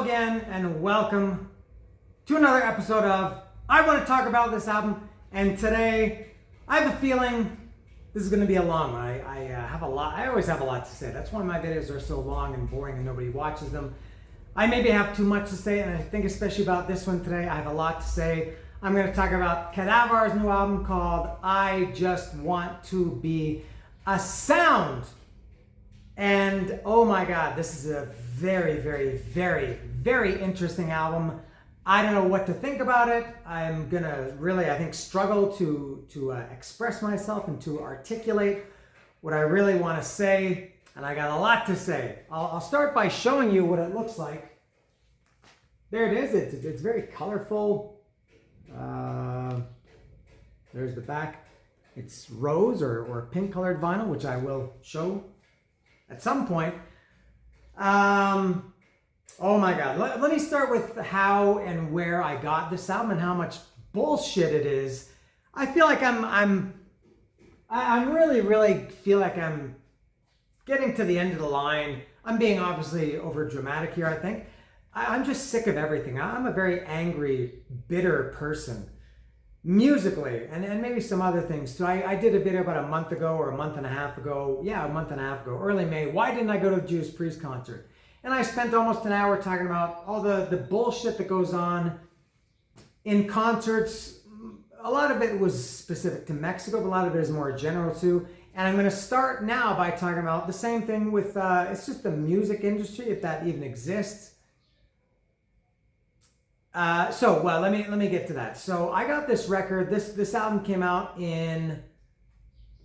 again, and welcome to another episode of I Want to Talk About This Album. And today, I have a feeling this is going to be a long one. I always have a lot to say. That's why my videos are so long and boring and nobody watches them. I maybe have too much to say, and I think especially about this one today, I have a lot to say. I'm going to talk about Kadavar's new album called I Just Want to Be a Sound. And oh my God, this is a very, very, very, very interesting album. I don't know what to think about it. I'm gonna really, I think, struggle to express myself and to articulate what I really want to say. And I got a lot to say. I'll start by showing you what it looks like. There it is. It's very colorful. There's the back. It's rose or pink colored vinyl, which I will show at some point. Oh my God. Let me start with how and where I got this album and how much bullshit it is. I feel like I'm really feel like I'm getting to the end of the line. I'm being obviously over dramatic here, I think. I'm just sick of everything. I'm a very angry, bitter person. Musically, and maybe some other things too. I did a video about a month ago or a month and a half ago. Yeah, a month and a half ago, early May. Why didn't I go to the Judas Priest concert? And I spent almost an hour talking about all the bullshit that goes on in concerts. A lot of it was specific to Mexico, but a lot of it is more general too. And I'm going to start now by talking about the same thing with, it's just the music industry, if that even exists. Let me get to that. So I got this record. This album came out in,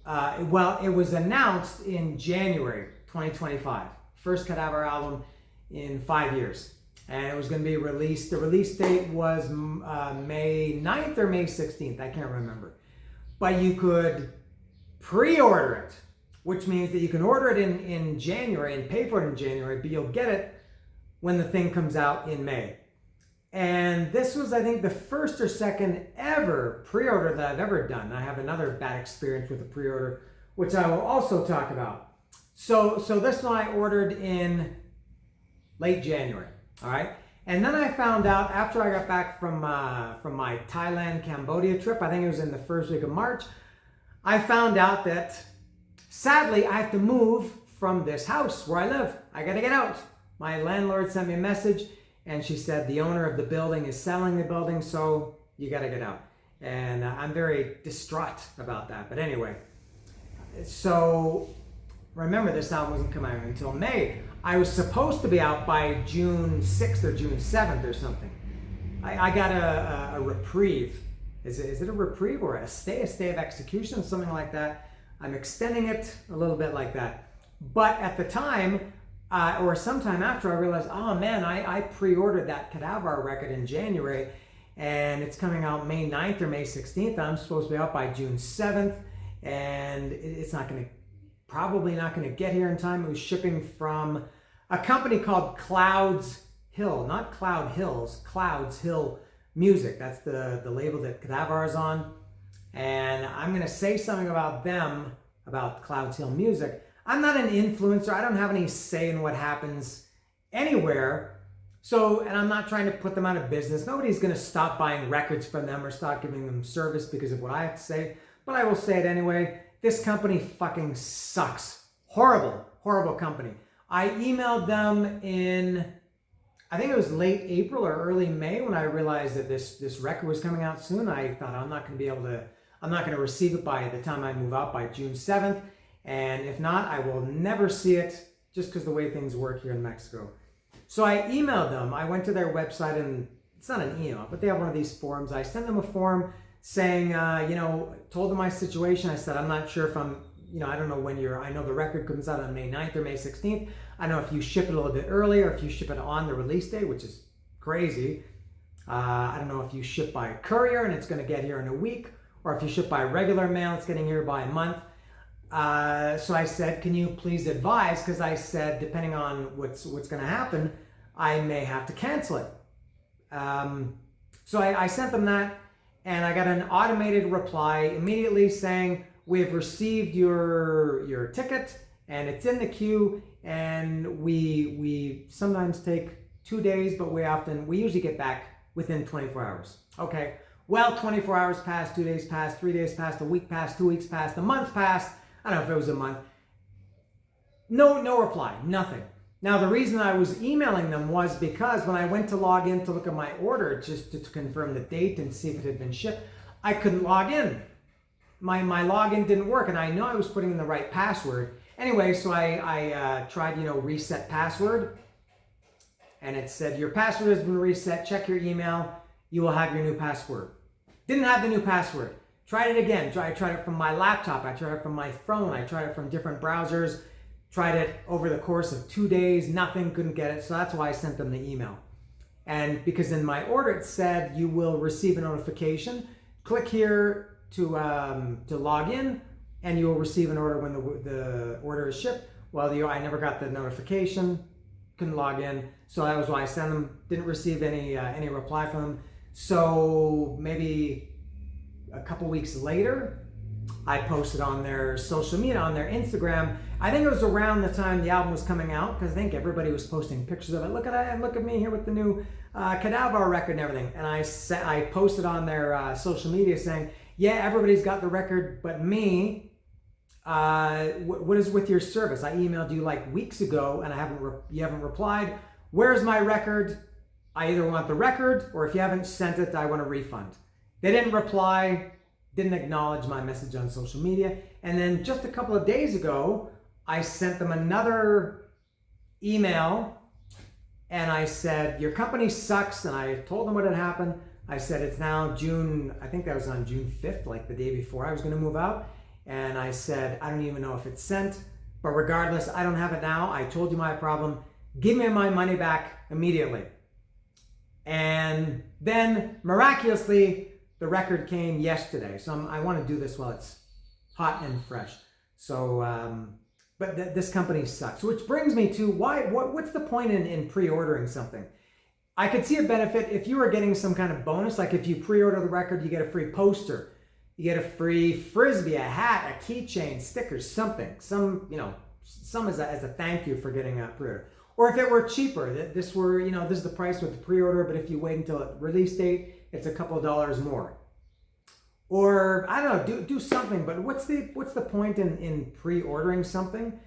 it was announced in January 2025. First Kadavar album in 5 years. And it was going to be released. The release date was May 9th or May 16th. I can't remember. But you could pre-order it, which means that you can order it in January and pay for it in January, but you'll get it when the thing comes out in May. And this was, I think, the first or second ever pre-order that I've ever done. I have another bad experience with a pre-order, which I will also talk about. So this one I ordered in late January, all right? And then I found out after I got back from my Thailand, Cambodia trip, I think it was in the first week of March, I found out that, sadly, I have to move from this house where I live. I gotta get out. My landlord sent me a message, and she said the owner of the building is selling the building, so you gotta get out. And I'm very distraught about that. But anyway, so remember, this album wasn't coming out until May. I was supposed to be out by June 6th or June 7th or something. I got a reprieve. Is it a reprieve or a stay of execution, something like that? I'm extending it a little bit like that. But at the time, or sometime after, I realized, oh man, I pre-ordered that Kadavar record in January, and it's coming out May 9th or May 16th. I'm supposed to be out by June 7th, and it's probably not going to get here in time. It was shipping from a company called Clouds Hill, not Cloud Hills, Clouds Hill Music. That's the label that Kadavar is on. And I'm going to say something about them, about Clouds Hill Music. I'm not an influencer. I don't have any say in what happens anywhere. So, and I'm not trying to put them out of business. Nobody's going to stop buying records from them or stop giving them service because of what I have to say. But I will say it anyway. This company fucking sucks. Horrible, horrible company. I emailed them in, I think it was late April or early May when I realized that this record was coming out soon. I thought I'm not going to receive it by the time I move out by June 7th. And if not, I will never see it just because the way things work here in Mexico. So I emailed them. I went to their website, and it's not an email, but they have one of these forms. I sent them a form saying, told them my situation. I said, I'm not sure if I'm, I don't know when I know the record comes out on May 9th or May 16th. I don't know if you ship it a little bit earlier, or if you ship it on the release day, which is crazy. I don't know if you ship by courier and it's going to get here in a week, or if you ship by regular mail, it's getting here by a month. So I said, can you please advise? Because I said, depending on what's going to happen, I may have to cancel it. So I sent them that, and I got an automated reply immediately saying, we've received your ticket, and it's in the queue, and we sometimes take 2 days, but we usually get back within 24 hours. Okay, well, 24 hours passed, 2 days passed, 3 days passed, a week passed, 2 weeks passed, a month passed. I don't know if it was a month. No reply, nothing. Now, the reason I was emailing them was because when I went to log in to look at my order, just to confirm the date and see if it had been shipped, I couldn't log in. My login didn't work, and I know I was putting in the right password. Anyway, so I tried, reset password, and it said, your password has been reset, check your email, you will have your new password. Didn't have the new password. Tried it again. I tried it from my laptop, I tried it from my phone, I tried it from different browsers, tried it over the course of 2 days, nothing, couldn't get it, so that's why I sent them the email. And because in my order it said, you will receive a notification, click here to log in, and you will receive an order when the order is shipped. Well, I never got the notification, couldn't log in, so that was why I sent them. Didn't receive any reply from them. So maybe a couple weeks later, I posted on their social media, on their Instagram. I think it was around the time the album was coming out, because I think everybody was posting pictures of it. Look at me here with the new Kadavar record and everything. And I posted on their social media saying, yeah, everybody's got the record but me. What is with your service? I emailed you like weeks ago and you haven't replied. Where's my record? I either want the record, or if you haven't sent it, I want a refund. They didn't reply, didn't acknowledge my message on social media. And then just a couple of days ago, I sent them another email and I said, your company sucks. And I told them what had happened. I said, it's now June, I think that was on June 5th, like the day before I was going to move out. And I said, I don't even know if it's sent, but regardless, I don't have it now. I told you my problem. Give me my money back immediately. And then miraculously, the record came yesterday. So I want to do this while it's hot and fresh. So, but this company sucks. Which brings me to what's the point in pre-ordering something? I could see a benefit if you were getting some kind of bonus, like if you pre-order the record, you get a free poster, you get a free Frisbee, a hat, a keychain, stickers, something, some as a thank you for getting a pre-order. Or if it were cheaper, this is the price with the pre-order, but if you wait until the release date, it's a couple of dollars more. Or I don't know, do something. But what's the point in pre-ordering something?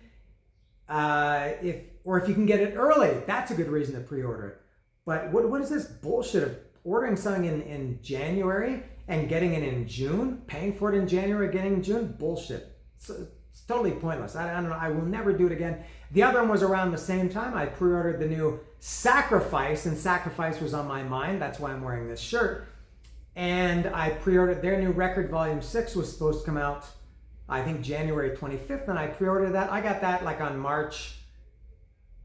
If you can get it early, that's a good reason to pre-order it. But what is this bullshit of ordering something in January and getting it in June, paying for it in January, getting it in June? Bullshit. It's totally pointless. I don't know. I will never do it again. The other one was around the same time. I pre-ordered the new Sacrifice, and Sacrifice was on my mind. That's why I'm wearing this shirt. And I pre-ordered their new record, Volume 6 was supposed to come out, I think January 25th, and I pre-ordered that. I got that like on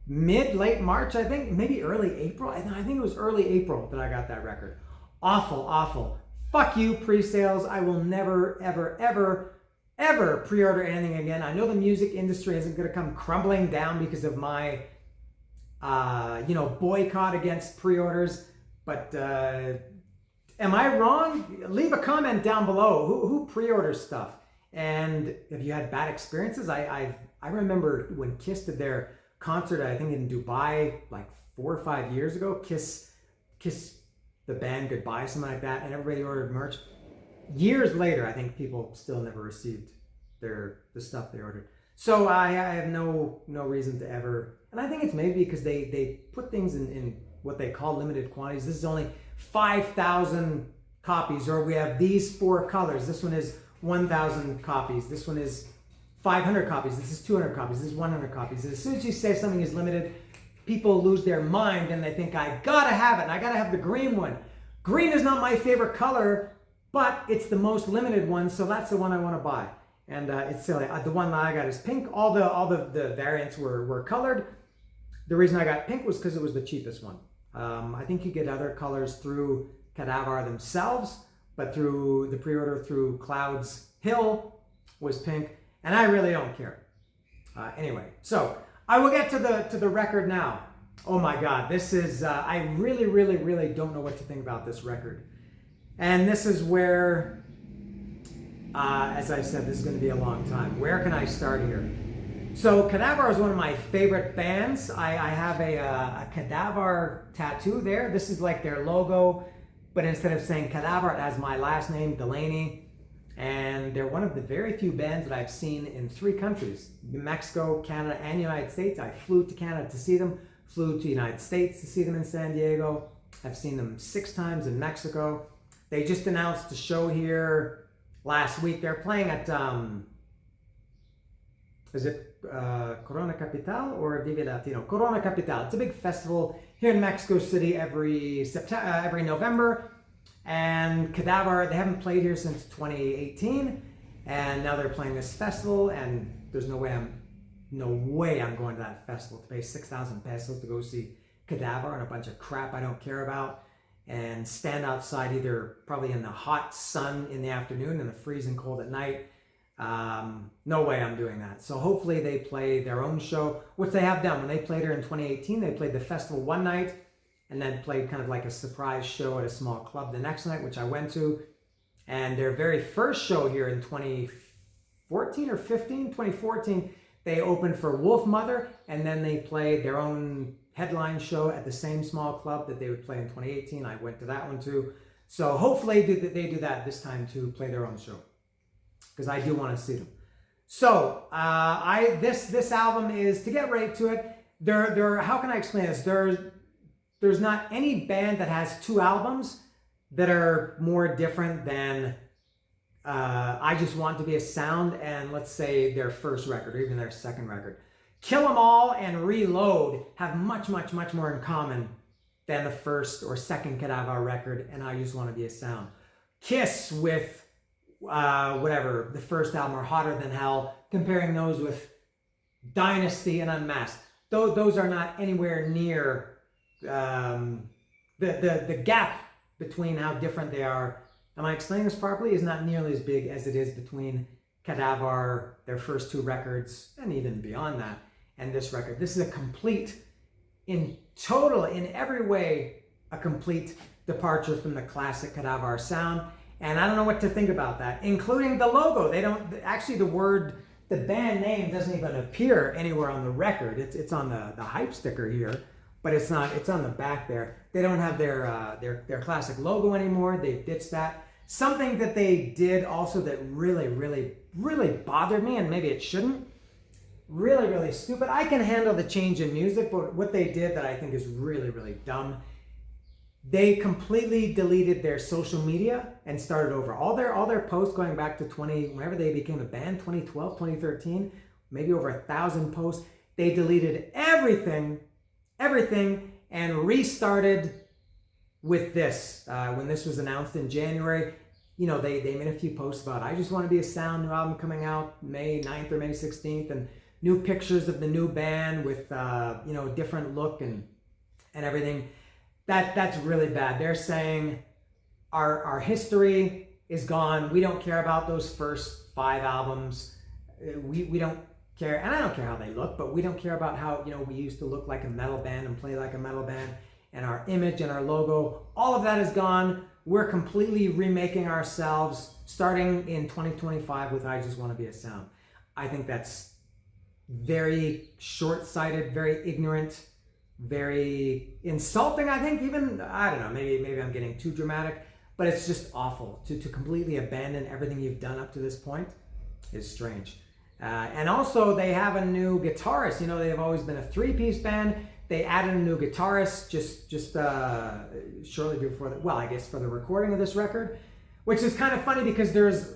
late March, I think, maybe early April. I think it was early April that I got that record. Awful. Fuck you, pre-sales. I will never, ever pre-order anything again. I know the music industry isn't going to come crumbling down because of my, boycott against pre-orders. But am I wrong? Leave a comment down below. Who pre-orders stuff? And have you had bad experiences? I remember when Kiss did their concert, I think in Dubai, like 4 or 5 years ago. Kiss the band goodbye, something like that, and everybody ordered merch. Years later, I think people still never received the stuff they ordered. So I have no reason to ever, and I think it's maybe because they put things in what they call limited quantities. This is only 5,000 copies, or we have these 4 colors. This one is 1,000 copies. This one is 500 copies. This is 200 copies. This is 100 copies. As soon as you say something is limited, people lose their mind and they think, I gotta have it, and I gotta have the green one. Green is not my favorite color, but it's the most limited one, so that's the one I want to buy. And it's silly. The one that I got is pink. All the variants were colored. The reason I got pink was because it was the cheapest one. I think you get other colors through Kadavar themselves, but through the pre-order through Clouds Hill was pink, and I really don't care. Anyway, so I will get to the record now. Oh my God, this is I really don't know what to think about this record, and this is where, as I said, this is going to be a long time. Where can I start here? So Kadavar is one of my favorite bands. I have a Kadavar tattoo there. This is like their logo, but instead of saying Kadavar, it has my last name, Delaney. And they're one of the very few bands that I've seen in 3 countries, Mexico, Canada, and United States. I flew to Canada to see them, flew to the United States to see them in San Diego. I've seen them 6 times in Mexico. They just announced a show here last week. They're playing at, is it Corona Capital or Vive Latino? Corona Capital. It's a big festival here in Mexico City every November. And Kadavar, they haven't played here since 2018, and now they're playing this festival, and there's no way I'm going to that festival to pay 6,000 pesos to go see Kadavar and a bunch of crap I don't care about, and stand outside either probably in the hot sun in the afternoon and the freezing cold at night. No way I'm doing that. So hopefully they play their own show, which they have done. When they played here in 2018, they played the festival one night, and then played kind of like a surprise show at a small club the next night, which I went to. And their very first show here in 2014 or 15, 2014, they opened for Wolf Mother, and then they played their own headline show at the same small club that they would play in 2018. I went to that one too. So hopefully they do that this time to play their own show, because I do want to see them. So this album is, to get right to it, how can I explain this? There's not any band that has 2 albums that are more different than I Just Want to Be a Sound and, let's say, their first record or even their second record. Kill 'Em All and Reload have much, much, much more in common than the first or second Kadavar record and I Just Want to Be a Sound. Kiss with the first album, or Hotter Than Hell, comparing those with Dynasty and Unmasked. Those are not anywhere near the gap between how different they are. Am I explaining this properly? Is not nearly as big as it is between Kadavar, their first 2 records, and even beyond that, and this record. This is a complete, in every way, a complete departure from the classic Kadavar sound. And I don't know what to think about that, including the logo. They don't, actually the band name doesn't even appear anywhere on the record. It's on the hype sticker here, but it's not. It's on the back there. They don't have their classic logo anymore. They've ditched that. Something that they did also that really, really, really bothered me, and maybe it shouldn't. Really, really stupid. I can handle the change in music, but what they did that I think is really, really dumb, they completely deleted their social media and started over. All their posts going back to whenever they became a band, 2012, 2013, maybe over 1,000 posts. They deleted everything, and restarted with this. When this was announced in January, they made a few posts about I Just Want to Be a Sound, new album coming out May 9th or May 16th, and new pictures of the new band with different look and everything. That's really bad. They're saying our history is gone. We don't care about those first 5 albums. We don't care, and I don't care how they look, but we don't care about how we used to look like a metal band and play like a metal band, and our image and our logo. All of that is gone. We're completely remaking ourselves starting in 2025 with I Just Want to Be a Sound. I think that's very short-sighted, very ignorant, very insulting. I think even, I don't know, maybe I'm getting too dramatic, but it's just awful to completely abandon everything you've done up to this point is strange. And also they have a new guitarist. They've always been a 3-piece band. They added a new guitarist just shortly before I guess for the recording of this record, which is kind of funny because there's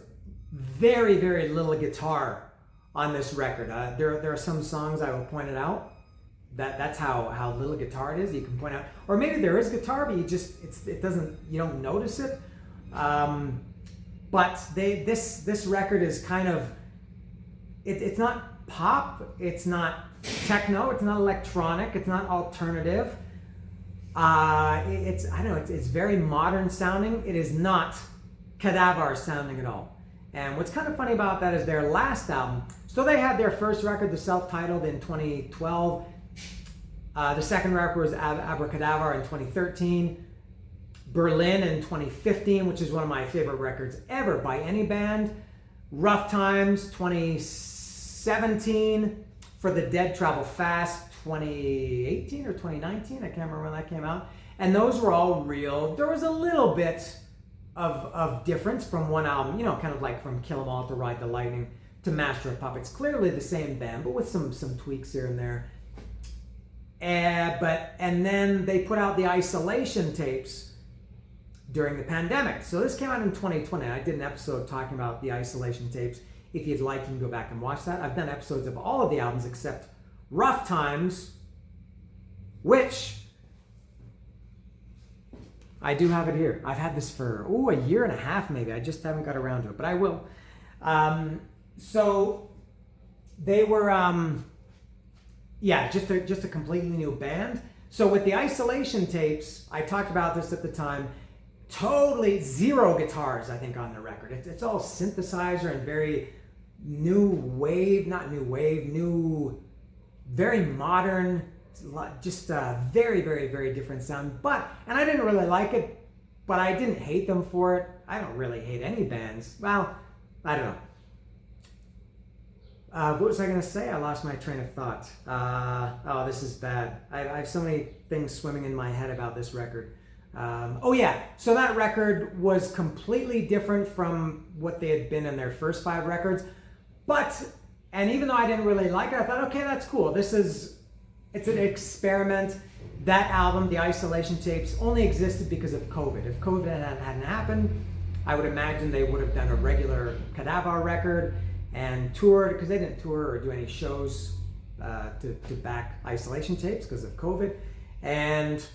very, very little guitar on this record. There are some songs I will point it out that's how little guitar it is. You can point out, or maybe there is guitar, but you don't notice it. But this record is kind of, it's not pop, it's not techno, it's not electronic, it's not alternative. It's very modern sounding. It is not Kadavar sounding at all. And what's kind of funny about that is their last album. So they had their first record, the self-titled, in 2012. The second record was Abracadavar in 2013. Berlin in 2015, which is one of my favorite records ever by any band. Rough Times 2017. For the Dead Travel Fast 2018 or 2019, I can't remember when that came out. And those were all real. There was a little bit of difference from one album, you know, kind of like from Kill 'Em All to Ride the Lightning to Master of Puppets. Clearly the same band, but with some tweaks here and there. And then they put out the Isolation tapes during the pandemic. So this came out in 2020. I did an episode talking about the Isolation tapes. If you'd like, you can go back and watch that. I've done episodes of all of the albums except Rough Times, which I do have it here. I've had this for, a year and a half maybe. I just haven't got around to it, but I will. So they were, just a completely new band. So with the Isolation tapes, I talked about this at the time, totally zero guitars, I think, on the record. It's all synthesizer and very new, very modern, just a very, very, very different sound. And I didn't really like it, but I didn't hate them for it. I don't really hate any bands. Well, I don't know. What was I going to say? I lost my train of thought. This is bad. I have so many things swimming in my head about this record. So that record was completely different from what they had been in their first 5 records. And even though I didn't really like it, I thought, okay, that's cool. It's an experiment. That album, the Isolation tapes, only existed because of COVID. If COVID hadn't happened, I would imagine they would have done a regular Kadavar record and toured, because they didn't tour or do any shows to back Isolation tapes because of COVID. And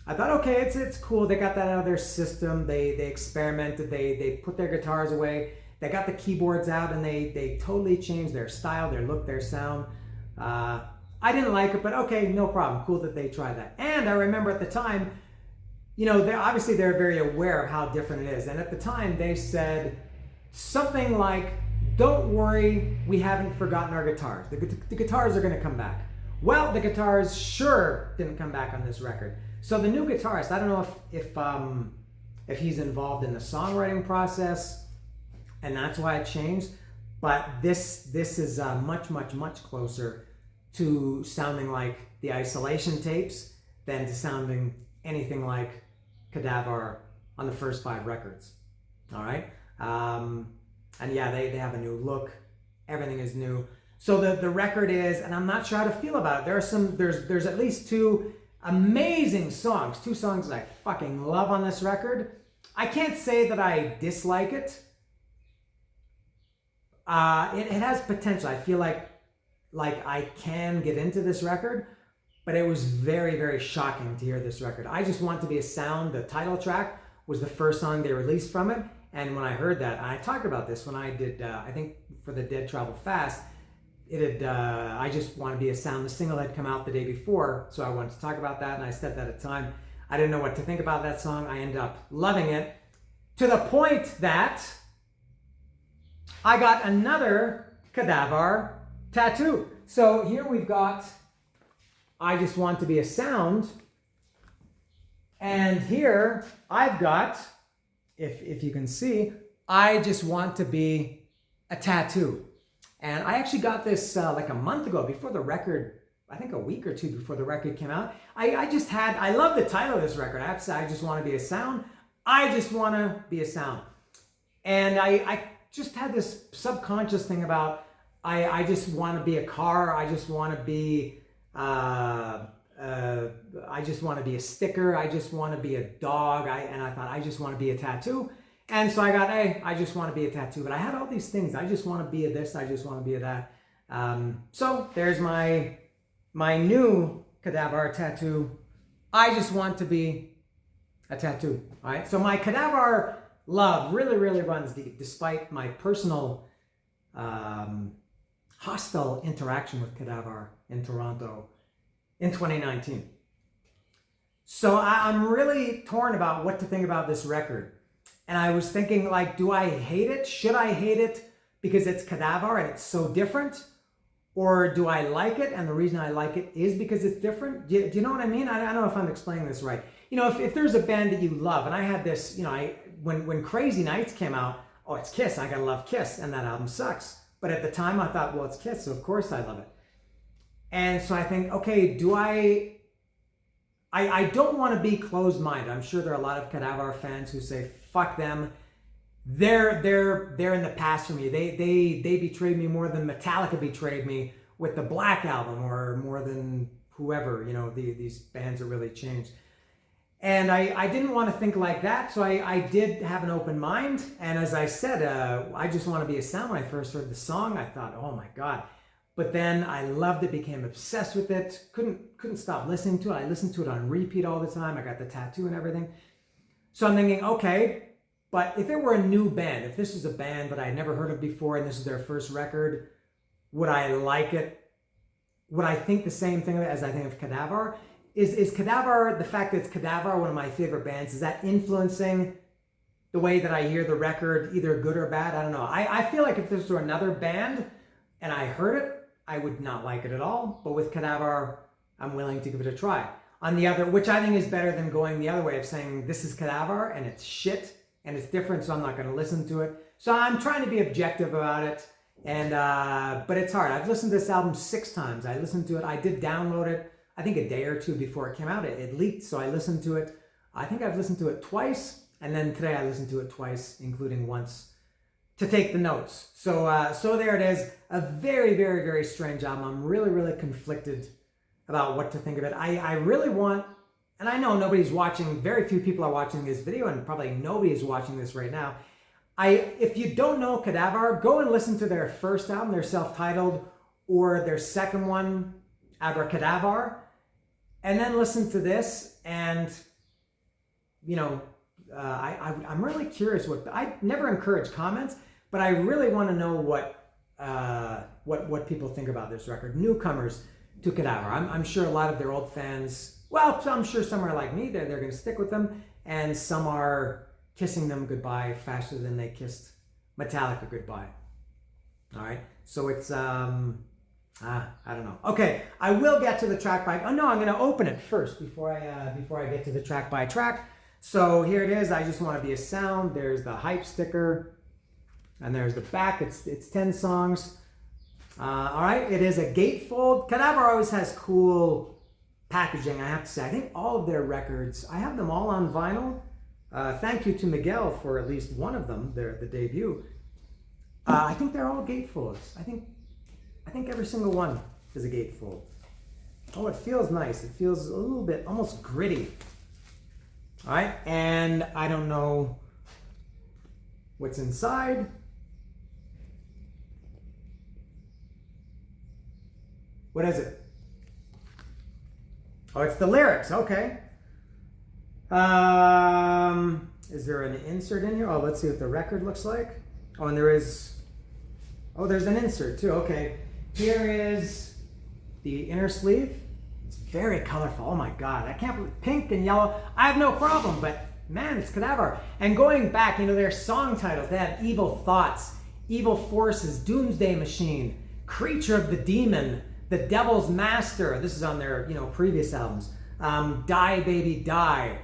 I thought, okay, it's cool. They got that out of their system. They experimented. They put their guitars away. They got the keyboards out, and they totally changed their style, their look, their sound. I didn't like it, but okay, no problem. Cool that they tried that. And I remember at the time, you know, they're very aware of how different it is. And at the time, they said something like, "Don't worry, we haven't forgotten our guitars. The guitars are going to come back." Well, the guitars sure didn't come back on this record. So the new guitarist, I don't know if he's involved in the songwriting process, and that's why it changed. But this is much, much, much closer to sounding like the Isolation tapes than to sounding anything like Kadavar on the first 5 records. All right. And yeah, they have a new look. Everything is new. So the record is, and I'm not sure how to feel about it. There's at least 2 amazing songs, 2 songs that I fucking love on this record. I can't say that I dislike it. It has potential. I feel like I can get into this record, but it was very, very shocking to hear this record. I Just Want to Be a Sound, the title track, was the first song they released from it. And when I heard that, and I talked about this when I did, I think for the Dead Travel Fast, it had, I Just Want to Be a Sound, the single had come out the day before, so I wanted to talk about that, and I said that at the time. I didn't know what to think about that song. I ended up loving it, to the point that I got another Kadavar tattoo. So here we've got I Just Want to Be a Sound, and here I've got, if you can see, I Just Want to Be a Tattoo. And I actually got this like a month ago, before the record, I think a week or 2 before the record came out. I love the title of this record. I have to say, I Just Want to Be a Sound. I Just Want to Be a Sound. And I just had this subconscious thing about, I just want to be a car. I just want to be, I just want to be a sticker. I just want to be a dog. And I thought, I just want to be a tattoo. And so I got, hey, I just want to be a tattoo. But I had all these things. I just want to be a this. I just want to be a that. So there's my new Kadavar tattoo. I just want to be a tattoo. All right. So my Kadavar love really, really runs deep, despite my personal hostile interaction with Kadavar in Toronto in 2019. So I'm really torn about what to think about this record. And I was thinking, like, do I hate it? Should I hate it because it's Kadavar and it's so different? Or do I like it, and the reason I like it is because it's different? Do you know what I mean? I don't know if I'm explaining this right. You know, if there's a band that you love, and I had this, you know, when Crazy Nights came out, oh, it's Kiss, I gotta love Kiss, and that album sucks. But at the time I thought, well, it's Kiss, so of course I love it. And so I think, okay, do I don't want to be closed-minded. I'm sure there are a lot of Kadavar fans who say, fuck them. They're in the past for me. They betrayed me more than Metallica betrayed me with the Black Album, or more than whoever, these bands are really changed. And I didn't want to think like that, so I did have an open mind. And as I said, I just want to be a sound. When I first heard the song, I thought, oh my God. But then I loved it, became obsessed with it, couldn't stop listening to it. I listened to it on repeat all the time. I got the tattoo and everything. So I'm thinking, okay, but if it were a new band, if this was a band that I had never heard of before and this is their first record, would I like it? Would I think the same thing as I think of Kadavar? Is Kadavar, the fact that it's Kadavar, one of my favorite bands, is that influencing the way that I hear the record, either good or bad? I don't know. I feel like if this were another band and I heard it, I would not like it at all. But with Kadavar, I'm willing to give it a try. On the other, which I think is better than going the other way of saying this is Kadavar and it's shit and it's different, so I'm not going to listen to it. So I'm trying to be objective about it. And but it's hard. I've listened to this album 6 times. I listened to it. I did download it, I think a day or two before it came out. It leaked, so I listened to it. I think I've listened to it twice, and then today I listened to it twice, including once to take the notes. So there it is. A very, very, very strange album. I'm really, really conflicted about what to think of it. I really want, and I know nobody's watching, very few people are watching this video, and probably nobody is watching this right now. If you don't know Kadavar, go and listen to their first album, their self-titled, or their second one, Abracadavar, and then listen to this. And I'm really curious. I never encourage comments, but I really want to know what people think about this record. Newcomers to Kadavar. I'm sure a lot of their old fans. Well, I'm sure some are like me. They're going to stick with them, and some are kissing them goodbye faster than they kissed Metallica goodbye. All right, so it's I don't know. Okay, I will get to the track by. Oh no, I'm going to open it first before I get to the track by track. So here it is. I just want to be a sound. There's the hype sticker, and there's the back. It's 10 songs. All right, it is a gatefold. Kadavar always has cool packaging, I have to say. I think all of their records, I have them all on vinyl. Thank you to Miguel for at least one of them, the debut. I think they're all gatefolds. I think every single one is a gatefold. Oh, it feels nice. It feels a little bit almost gritty. All right, and I don't know what's inside. What is it? Oh, it's the lyrics. Okay. Is there an insert in here? Oh, let's see what the record looks like. Oh, and there's an insert too. Okay. Here is the inner sleeve. It's very colorful. Oh my God. I can't believe pink and yellow. I have no problem, but man, it's Kadavar. And going back, their song titles, they have Evil Thoughts, Evil Forces, Doomsday Machine, Creature of the Demon, The Devil's Master. This is on their, previous albums. Die Baby Die.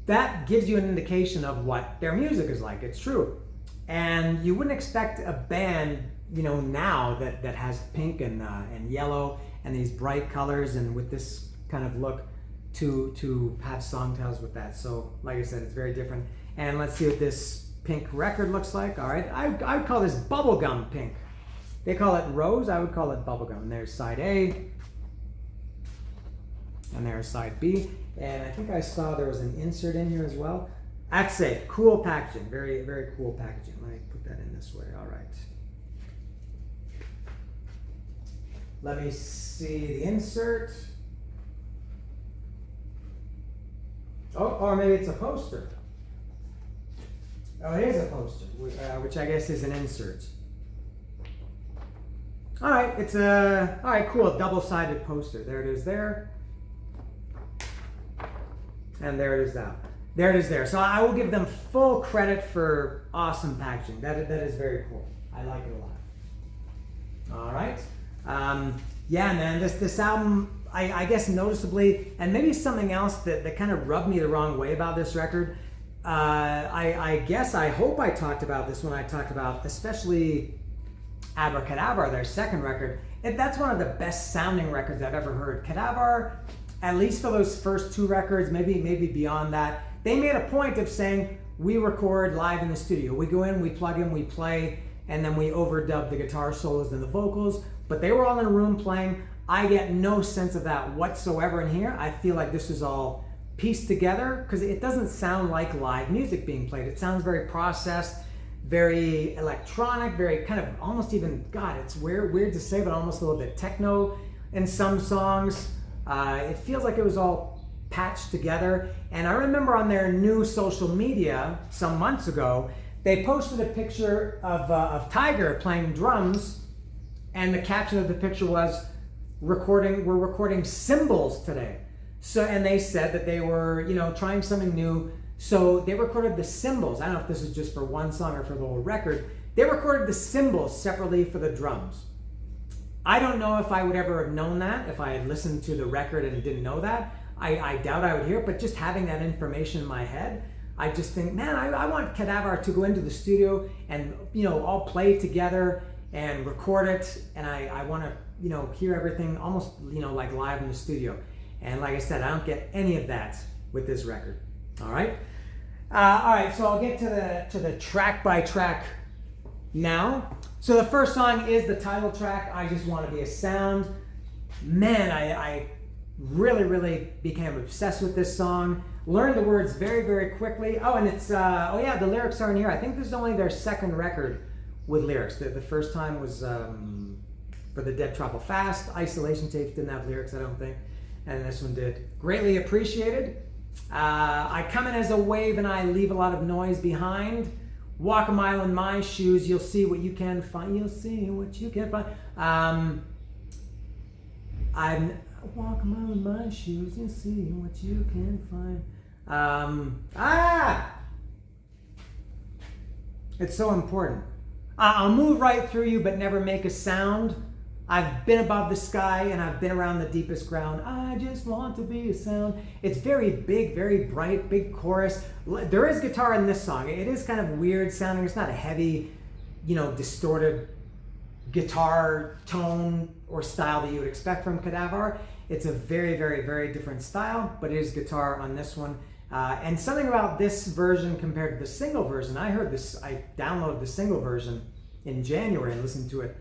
That gives you an indication of what their music is like. It's true. And you wouldn't expect a band, now that has pink and yellow and these bright colors and with this kind of look to have song titles with that. So like I said, it's very different. And let's see what this pink record looks like. All right, I would call this bubblegum pink. They call it rose, I would call it bubblegum. And there's side A, and there's side B. And I think I saw there was an insert in here as well. I'd say cool packaging, very, very cool packaging. Let me put that in this way, all right. Let me see the insert. Oh, or maybe it's a poster. Oh, it is a poster, which I guess is an insert. All right, it's all right, cool, double-sided poster. There it is there. And there it is now. There it is there. So I will give them full credit for awesome packaging. That is very cool. I like it a lot. All right. Yeah, man, this album, I guess noticeably, and maybe something else that kind of rubbed me the wrong way about this record. I hope I talked about this when I talked about especially Abracadaver, their second record, that's one of the best sounding records I've ever heard. Kadavar, at least for those first two records, maybe beyond that, they made a point of saying, we record live in the studio. We go in, we plug in, we play, and then we overdub the guitar solos and the vocals. But they were all in a room playing. I get no sense of that whatsoever in here. I feel like this is all pieced together because it doesn't sound like live music being played. It sounds very processed, very electronic, very kind of almost even, God, it's weird to say, but almost a little bit techno in some songs. It feels like it was all patched together. And I remember on their new social media some months ago, they posted a picture of Tiger playing drums, and the caption of the picture was, we're recording cymbals today. So, and they said that they were, trying something new. So they recorded the cymbals. I don't know if this is just for one song or for the whole record. They recorded the cymbals separately for the drums. I don't know if I would ever have known that if I had listened to the record and didn't know that. I doubt I would hear it, but just having that information in my head, I just think, man, I want Kadavar to go into the studio and, all play together and record it. And I want to, hear everything almost, like live in the studio. And like I said, I don't get any of that with this record. All right. All right. So I'll get to the track by track now. So the first song is the title track, I Just Want to Be a Sound. Man, I really became obsessed with this song. Learned the words very, very quickly. Oh, and it's, the lyrics are in here. I think this is only their second record with lyrics. The first time was for the Dead Travel Fast. Isolation tapes didn't have lyrics, I don't think. And this one did. Greatly appreciated. I come in as a wave and I leave a lot of noise behind. Walk a mile in my shoes, you'll see what you can find. You'll see what you can find. I'm walk a mile in my shoes, you'll see what you can find. It's so important. I'll move right through you, but never make a sound. I've been above the sky and I've been around the deepest ground. I just want to be a sound. It's very big, very bright, big chorus. There is guitar in this song. It is kind of weird sounding. It's not a heavy, distorted guitar tone or style that you would expect from Kadavar. It's a very, very, very different style, but it is guitar on this one. And something about this version compared to the single version, I downloaded the single version in January and listened to it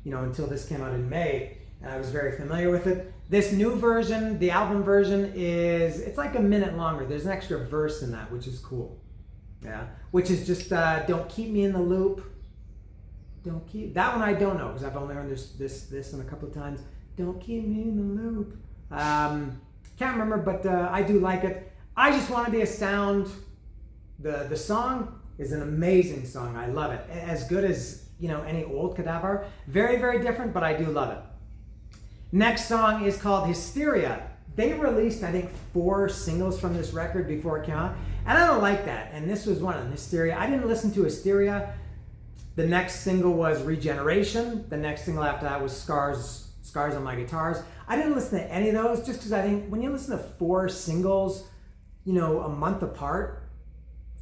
until this came out in May, and I was very familiar with it. This new version, the album version, it's like a minute longer. There's an extra verse in that, which is cool. Yeah, which is just don't keep me in the loop. That one I don't know because I've only heard this one a couple of times. Don't keep me in the loop. Can't remember, but I do like it. I Just Want to Be a Sound. The song is an amazing song. I love it. As good as any old Kadavar. Very, very different, but I do love it. Next song is called Hysteria. They released, I think, 4 singles from this record before it came out, and I don't like that. And this was one of them, Hysteria. I didn't listen to Hysteria. The next single was Regeneration. The next single after that was Scars on My Guitars. I didn't listen to any of those just because I think when you listen to 4 singles, a month apart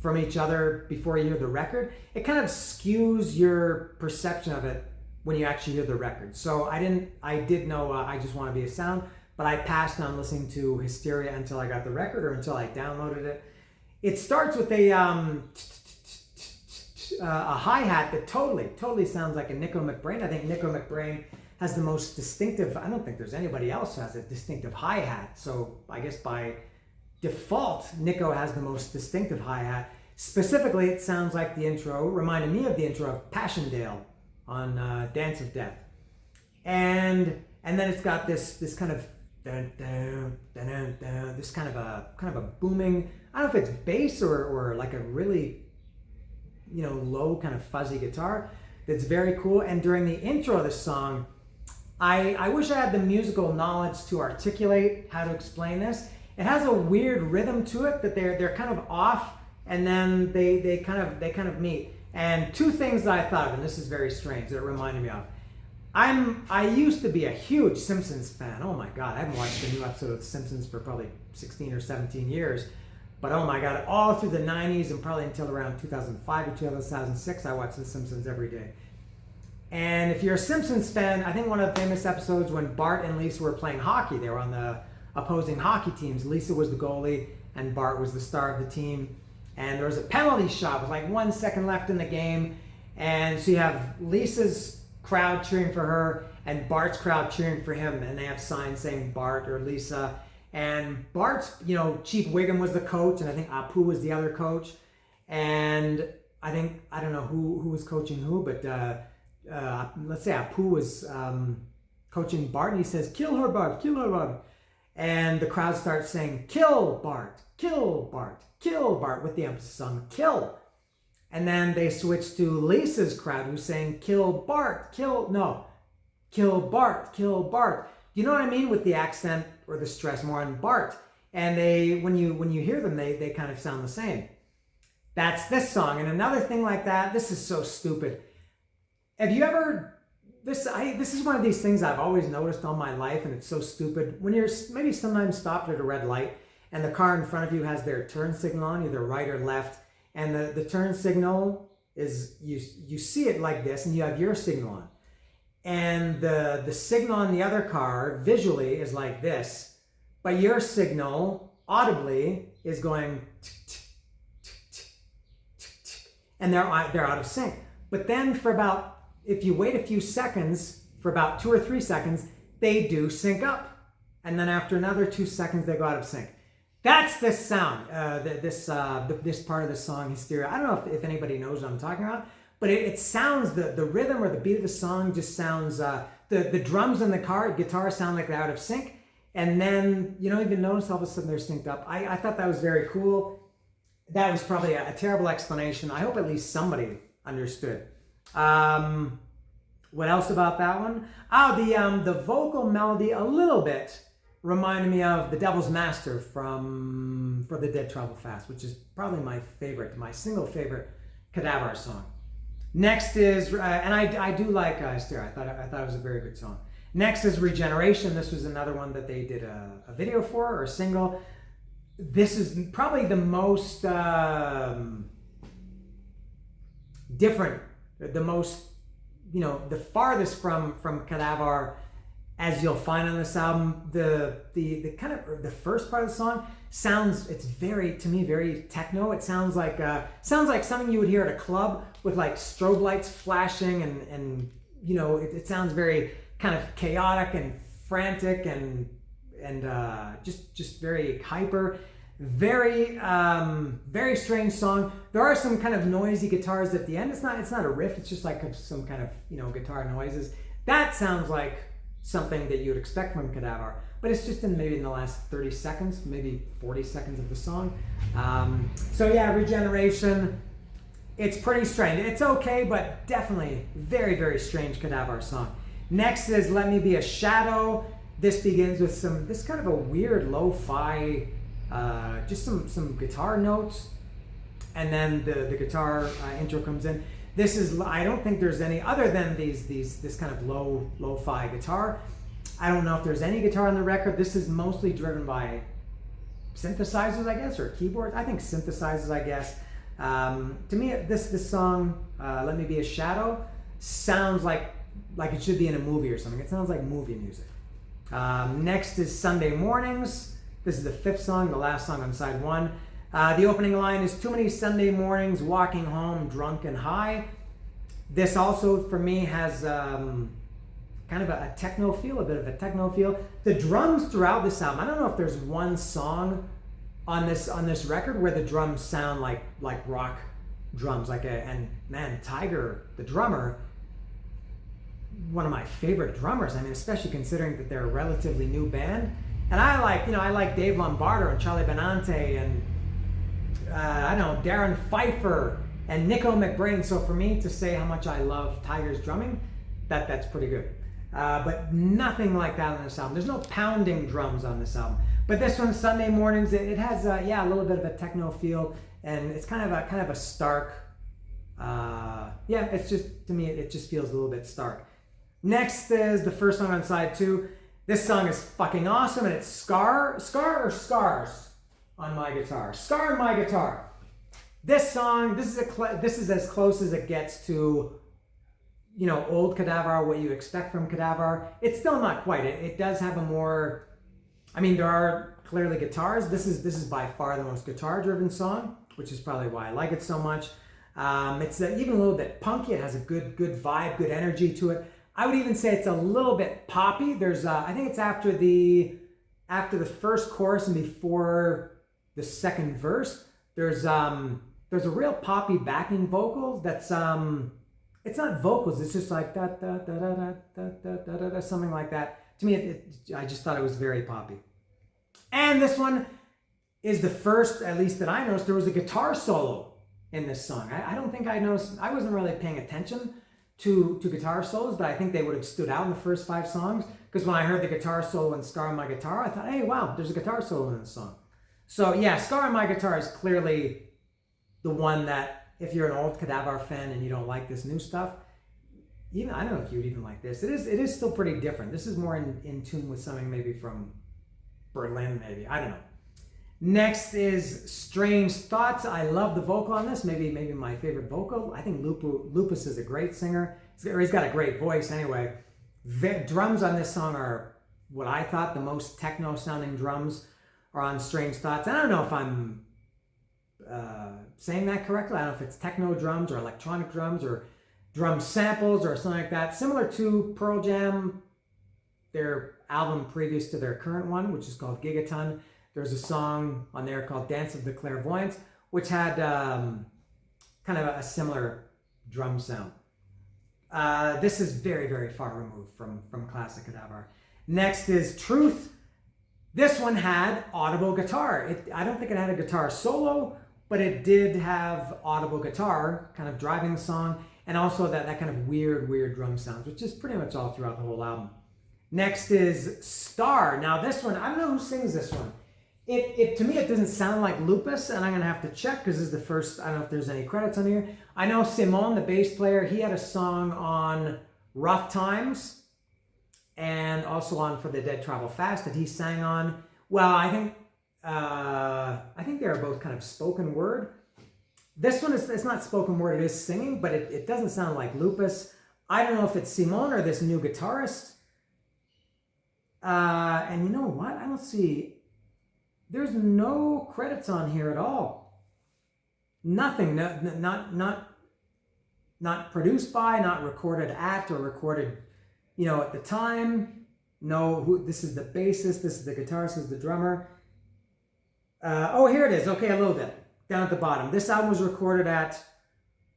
from each other before you hear the record, it kind of skews your perception of it when you actually hear the record. So I did know I Just Want to Be a Sound, but I passed on listening to Hysteria until I got the record or until I downloaded it. It starts with a hi-hat that totally sounds like a Nico McBrain. I think Nico McBrain has the most distinctive, I don't think there's anybody else who has a distinctive hi-hat. So I guess by default, Nico has the most distinctive hi-hat. Specifically, it sounds like the intro, reminded me of the intro of Passchendaele on Dance of Death. And then it's got this kind of dun, dun, dun, dun, dun, this kind of a booming, I don't know if it's bass or like a really low kind of fuzzy guitar that's very cool. And during the intro of this song, I wish I had the musical knowledge to articulate how to explain this. It has a weird rhythm to it that they're kind of off, and then they kind of meet. And 2 things that I thought of, and this is very strange, that it reminded me of. I used to be a huge Simpsons fan. Oh my God, I haven't watched a new episode of The Simpsons for probably 16 or 17 years. But oh my God, all through the 90s and probably until around 2005 or 2006, I watched The Simpsons every day. And if you're a Simpsons fan, I think one of the famous episodes when Bart and Lisa were playing hockey, they were on the opposing hockey teams. Lisa was the goalie and Bart was the star of the team. And there was a penalty shot with like 1 second left in the game. And so you have Lisa's crowd cheering for her and Bart's crowd cheering for him. And they have signs saying Bart or Lisa. And Bart's, Chief Wiggum was the coach, and I think Apu was the other coach. And I don't know who was coaching who, but let's say Apu was coaching Bart, and he says, "Kill her, Bart, kill her, Bart." And the crowd starts saying, "Kill Bart, kill Bart, kill Bart," with the emphasis on kill. And then they switch to Lisa's crowd, who's saying, "Kill Bart, kill Bart, kill Bart." You know what I mean? With the accent or the stress more on Bart. And when you hear them, they kind of sound the same. That's this song. And another thing like that, this is so stupid. Have you ever, this is one of these things I've always noticed all my life, and it's so stupid. When you're maybe sometimes stopped at a red light and the car in front of you has their turn signal on, either right or left, and the turn signal is, you see it like this, and you have your signal on. And the signal on the other car visually is like this, but your signal audibly is going and they're out of sync. But then if you wait a few seconds, for about 2 or 3 seconds, they do sync up. And then after another 2 seconds, they go out of sync. That's this sound, this part of the song, Hysteria. I don't know if anybody knows what I'm talking about, but it sounds, the rhythm or the beat of the song just sounds, the drums and the guitar sound like they're out of sync. And then you don't even notice all of a sudden they're synced up. I thought that was very cool. That was probably a terrible explanation. I hope at least somebody understood. What else about that one? The vocal melody a little bit reminded me of The Devil's Master from For the Dead Travel Fast, which is probably my single favorite Kadavar song. Next is, and I do like Hysteria. I thought it was a very good song. Next is Regeneration. This was another one that they did a video for, or a single. This is probably the most different, the most, the farthest from Kadavar as you'll find on this album. The kind of the first part of the song sounds, it's very, to me, very techno. It sounds like something you would hear at a club with like strobe lights flashing, and it sounds very kind of chaotic and frantic and just very hyper. Very very strange song. There are some kind of noisy guitars at the end. It's not a riff, it's just like some kind of guitar noises. That sounds like something that you would expect from Kadavar, but it's just maybe in the last 30 seconds, maybe 40 seconds of the song. So yeah, Regeneration, it's pretty strange. It's okay, but definitely very, very strange Kadavar song. Next is Let Me Be a Shadow. This begins with this kind of a weird lo-fi, just some guitar notes, and then the guitar intro comes in. This is, I don't think there's any other than this kind of lo-fi guitar. I don't know if there's any guitar on the record. This is mostly driven by synthesizers, I guess, or keyboards. I think synthesizers, I guess. To me, this song, Let Me Be a Shadow, sounds like it should be in a movie or something. It sounds like movie music. Next is Sunday Mornings. This is the 5th song, the last song on side 1. The opening line is, "Too many Sunday mornings walking home drunk and high." This also, for me, has kind of a techno feel, a bit of a techno feel. The drums throughout this album, I don't know if there's one song on this record where the drums sound like rock drums, and man, Tiger, the drummer, one of my favorite drummers. I mean, especially considering that they're a relatively new band. And I like Dave Lombardo and Charlie Benante and Darren Pfeiffer and Nico McBrain. So for me to say how much I love Tiger's drumming, that's pretty good. But nothing like that on this album. There's no pounding drums on this album. But this one, Sunday Mornings, it has a little bit of a techno feel, and it's kind of a stark. It's just, to me, it just feels a little bit stark. Next is the first song on side 2. This song is fucking awesome, and it's Scar or Scars on my guitar. Scar on my guitar. This song, this is as close as it gets to old Kadavar, what you expect from Kadavar. It's still not quite. It does have a more, there are clearly guitars. This is by far the most guitar-driven song, which is probably why I like it so much. It's even a little bit punky. It has a good vibe, good energy to it. I would even say it's a little bit poppy. There's, I think it's after the first chorus and before the second verse. There's a real poppy backing vocal that's it's not vocals. It's just like da da da da da da da da da, something like that. To me, I just thought it was very poppy. And this one is the first, at least that I noticed, there was a guitar solo in this song. I don't think I noticed. I wasn't really paying attention to guitar solos, but I think they would have stood out in the first 5 songs, because when I heard the guitar solo in Scar on My Guitar, I thought, hey, wow, there's a guitar solo in this song. So yeah, Scar on My Guitar is clearly the one that, if you're an old Kadavar fan and you don't like this new stuff, even I don't know if you would even like this. It is still pretty different. This is more in tune with something maybe from Berlin, maybe. I don't know. Next is Strange Thoughts. I love the vocal on this. Maybe my favorite vocal. I think Lupus is a great singer. He's got a great voice anyway. Drums on this song are what I thought the most techno-sounding drums are on Strange Thoughts. And I don't know if I'm saying that correctly. I don't know if it's techno drums or electronic drums or drum samples or something like that. Similar to Pearl Jam, their album previous to their current one, which is called Gigaton. There's a song on there called Dance of the Clairvoyants, which had kind of a similar drum sound. This is very, very far removed from classic Kadavar. Next is Truth. This one had audible guitar. I don't think it had a guitar solo, but it did have audible guitar kind of driving the song, and also that kind of weird drum sounds, which is pretty much all throughout the whole album. Next is Star. Now this one, I don't know who sings this one. To me, it doesn't sound like Lupus, and I'm going to have to check because this is the first. I don't know if there's any credits on here. I know Simon, the bass player, he had a song on Rough Times and also on For the Dead Travel Fast that he sang on. Well, I think they are both kind of spoken word. This one it's not spoken word, it is singing, but it doesn't sound like Lupus. I don't know if it's Simon or this new guitarist. And you know what? I don't see. There's no credits on here at all. Nothing. Not produced by, not recorded at, or recorded, at the time. No, this is the bassist, this is the guitarist, this is the drummer. Oh, here it is. Okay, a little bit. Down at the bottom. This album was recorded at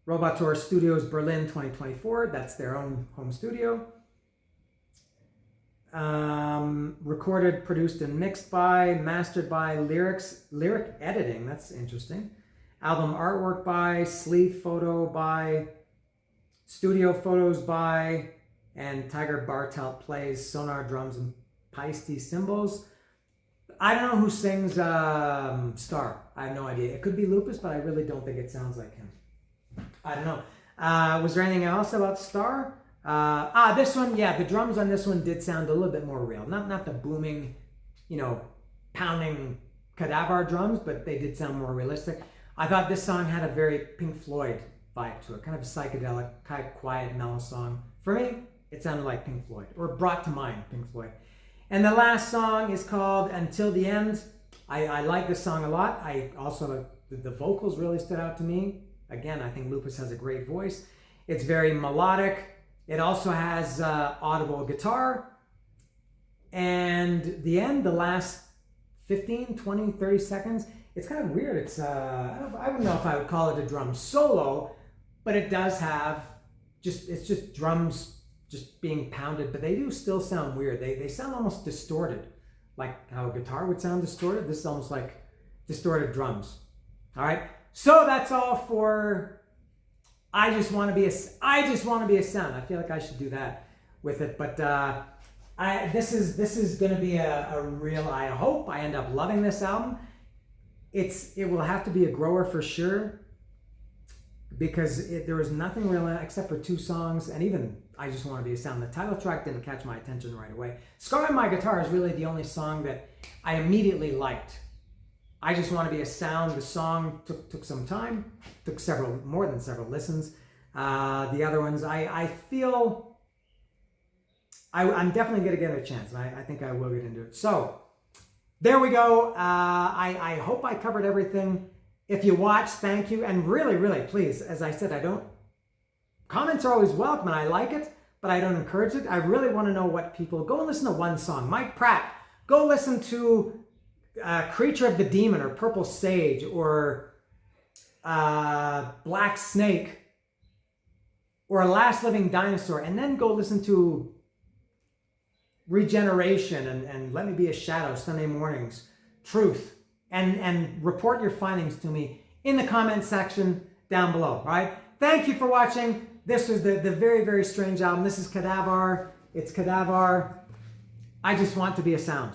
Robotor Studios Berlin 2024. That's their own home studio. Recorded, produced, and mixed by, mastered by Lyric Editing. That's interesting. Album artwork by, sleeve photo by, studio photos by, and Tiger Bartelt plays sonar drums and Paiste cymbals. I don't know who sings Star. I have no idea. It could be Lupus, but I really don't think it sounds like him. I don't know. Was there anything else about Star? This one, yeah, the drums on this one did sound a little bit more real. Not the booming, pounding Kadavar drums, but they did sound more realistic. I thought this song had a very Pink Floyd vibe to it, kind of a psychedelic, kind of quiet, mellow song. For me, it sounded like Pink Floyd, or brought to mind Pink Floyd. And the last song is called Until the End. I like this song a lot. I also, the vocals really stood out to me. Again, I think Lupus has a great voice. It's very melodic. It also has audible guitar. And the end, the last 15, 20, 30 seconds, it's kind of weird. It's I wouldn't know if I would call it a drum solo, but it does have it's just drums just being pounded, but they do still sound weird. They sound almost distorted, like how a guitar would sound distorted. This is almost like distorted drums. All right, so that's all for I Just Want to Be a Sound. I feel like I should do that with it, but this is going to be a real. I hope I end up loving this album. It will have to be a grower for sure, because there was nothing real except for 2 songs, and even I Just Want to Be a Sound. The title track didn't catch my attention right away. Scar on My Guitar is really the only song that I immediately liked. I Just Want to Be a Sound, the song took some time, took more than several listens. The other ones, I feel I'm definitely going to give it a chance. And I think I will get into it. So there we go. I hope I covered everything. If you watch, thank you. And really, really, please, as I said, comments are always welcome and I like it, but I don't encourage it. I really want to know what people, go and listen to one song. Mike Pratt, go listen to Creature of the Demon or Purple Sage or Black Snake or Last Living Dinosaur, and then go listen to Regeneration and Let Me Be a Shadow, Sunday Mornings, Truth, and report your findings to me in the comment section down below, all right? Thank you for watching. This was the very, very strange album. This is Kadavar. It's Kadavar. I just want to be a sound.